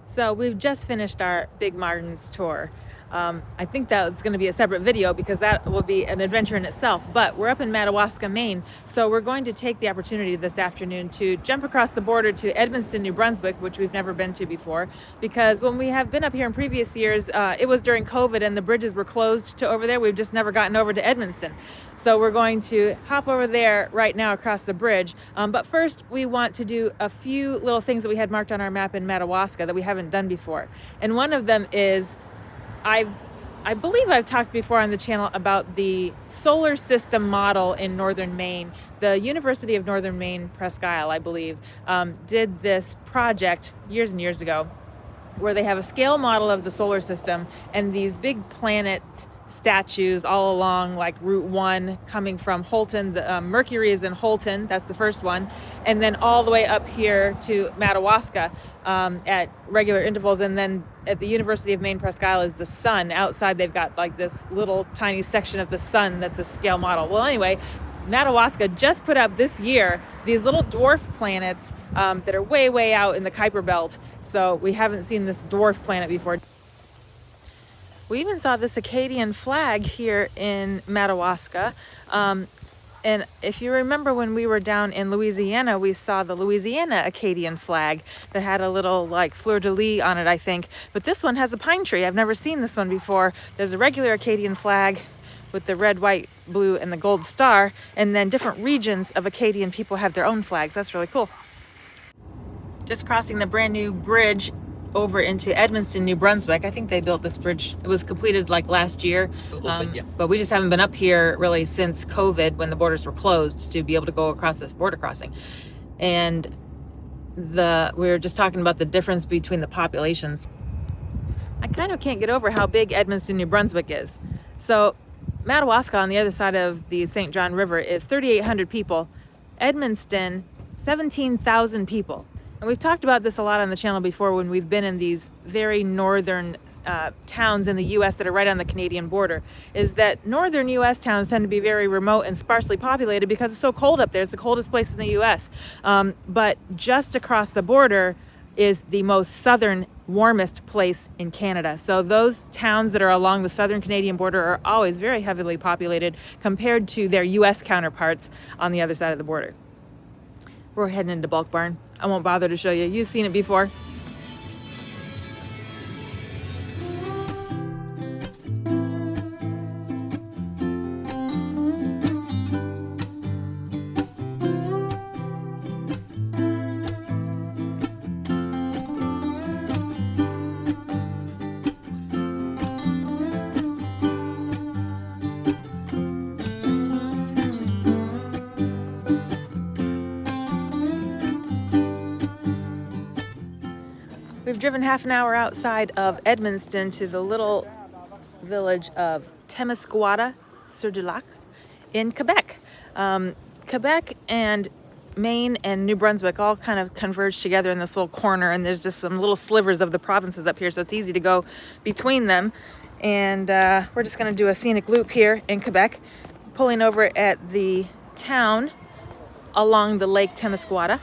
So we've just finished our Big Martins tour. I think that's going to be a separate video because that will be an adventure in itself. But we're up in Madawaska, Maine, so we're going to take the opportunity this afternoon to jump across the border to Edmunston, New Brunswick, which we've never been to before. Because when we have been up here in previous years, it was during COVID and the bridges were closed to over there. We've just never gotten over to Edmunston. So we're going to hop over there right now across the bridge. But first, we want to do a few little things that we had marked on our map in Madawaska that we haven't done before. And one of them is I believe I've talked before on the channel about the solar system model in northern Maine. The University of Northern Maine, Presque Isle, I believe, did this project years and years ago where they have a scale model of the solar system and these big planet statues all along like Route 1 coming from Holton. The Mercury is in Holton, that's the first one, and then all the way up here to Madawaska at regular intervals, and then at the University of Maine Presque Isle is the sun. Outside they've got like this little tiny section of the sun that's a scale model. Well, anyway, Madawaska just put up this year these little dwarf planets that are way out in the Kuiper Belt, so we haven't seen this dwarf planet before. We even saw this Acadian flag here in Madawaska. And if you remember when we were down in Louisiana, we saw the Louisiana Acadian flag that had a little like fleur-de-lis on it, I think. But this one has a pine tree. I've never seen this one before. There's a regular Acadian flag with the red, white, blue, and the gold star. And then different regions of Acadian people have their own flags. That's really cool. Just crossing the brand new bridge over into Edmunston, New Brunswick. I think they built this bridge. It was completed like last year, but we just haven't been up here really since COVID when the borders were closed to be able to go across this border crossing. And we were just talking about the difference between the populations. I kind of can't get over how big Edmunston, New Brunswick is. So Madawaska on the other side of the St. John River is 3,800 people. Edmunston, 17,000 people. And we've talked about this a lot on the channel before when we've been in these very northern towns in the U.S. that are right on the Canadian border, is that northern U.S. towns tend to be very remote and sparsely populated because it's so cold up there. It's the coldest place in the U.S. But just across the border is the most southern, warmest place in Canada. So those towns that are along the southern Canadian border are always very heavily populated compared to their U.S. counterparts on the other side of the border. We're heading into Bulk Barn. I won't bother to show you. You've seen it before. We've driven half an hour outside of Edmunston to the little village of Témiscouata-sur-le-Lac in Quebec. Quebec and Maine and New Brunswick all kind of converge together in this little corner, and there's just some little slivers of the provinces up here, so it's easy to go between them. And we're just going to do a scenic loop here in Quebec, pulling over at the town along the Lake Témiscouata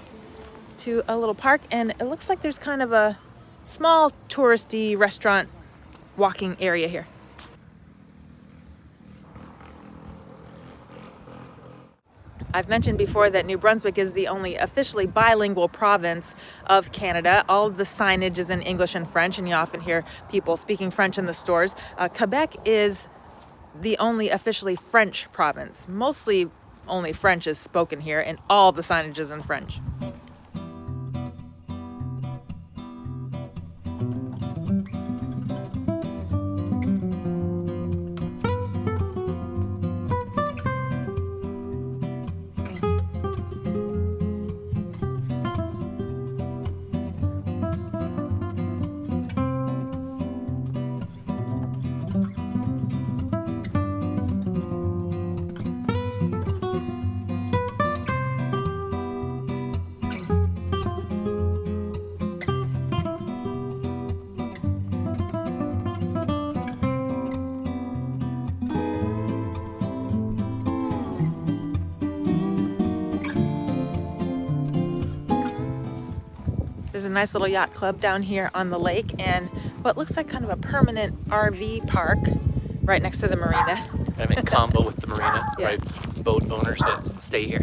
to a little park, and it looks like there's kind of a small touristy restaurant walking area here. I've mentioned before that New Brunswick is the only officially bilingual province of Canada. All of the signage is in English and French, and you often hear people speaking French in the stores. Quebec is the only officially French province. Mostly only French is spoken here, and all the signage is in French. nice little yacht club down here on the lake and what looks like kind of a permanent RV park right next to the marina. I mean, combo with the marina, Yeah. right? Boat owners that stay here.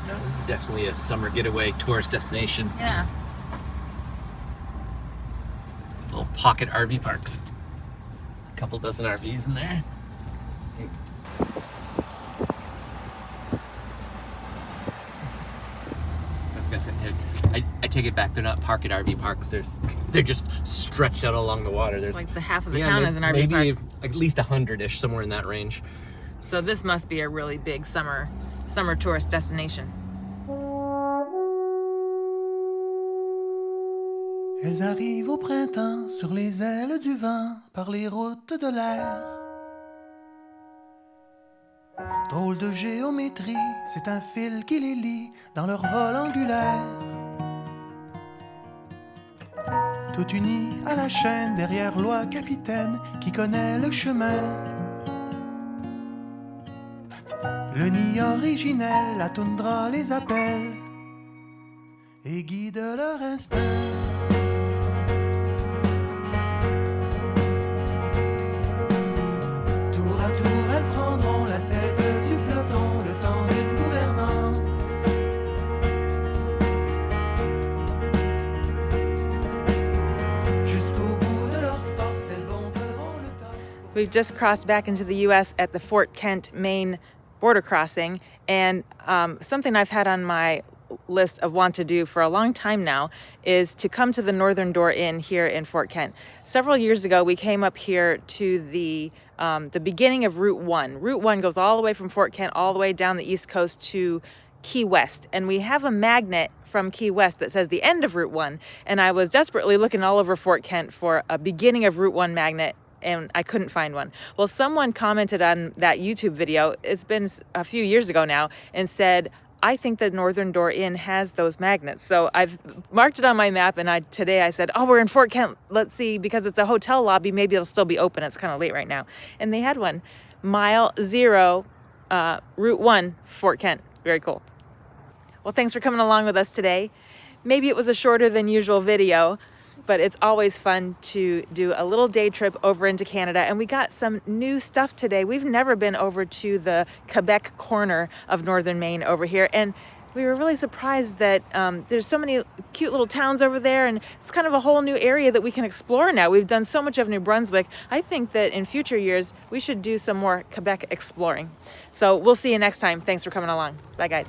No, this is definitely a summer getaway tourist destination. Yeah. Little pocket RV parks. A couple dozen RVs in there. I take it back. They're not pocket RV parks. They're just stretched out along the water. There's Like the half of the town is an RV maybe park. at least 100-ish, somewhere in that range. So this must be a really big summer tourist destination. Elles arrivent au printemps sur les ailes du vent par les routes de l'air. Drôle de géométrie, c'est un fil qui les lie dans leur vol angulaire. Tout unis à la chaîne derrière loi capitaine qui connaît le chemin. Le nid originel, la toundra les appelle et guide leur instinct. Tour à tour, elles prendront la tête du peloton, le temps d'une gouvernance. Jusqu'au bout de leur force, elles bomberont le torse. We've just crossed back into the U.S. at the Fort Kent, Maine border crossing, and something I've had on my list of want to do for a long time now is to come to the Northern Door Inn here in Fort Kent. Several years ago, we came up here to the beginning of Route 1. Route 1 goes all the way from Fort Kent all the way down the East Coast to Key West, and we have a magnet from Key West that says the end of Route 1, and I was desperately looking all over Fort Kent for a beginning of Route 1 magnet, and I couldn't find one. Well, someone commented on that YouTube video, it's been a few years ago now, and said, I think the Northern Door Inn has those magnets. So I've marked it on my map, and today I said, oh, we're in Fort Kent. Let's see, because it's a hotel lobby, maybe it'll still be open. It's kind of late right now. And they had one. Mile 0, Route 1, Fort Kent. Very cool. Well, thanks for coming along with us today. Maybe it was a shorter than usual video, but it's always fun to do a little day trip over into Canada. And we got some new stuff today. We've never been over to the Quebec corner of northern Maine over here. And we were really surprised that there's so many cute little towns over there. And it's kind of a whole new area that we can explore now. We've done so much of New Brunswick. I think that in future years, we should do some more Quebec exploring. So we'll see you next time. Thanks for coming along. Bye, guys.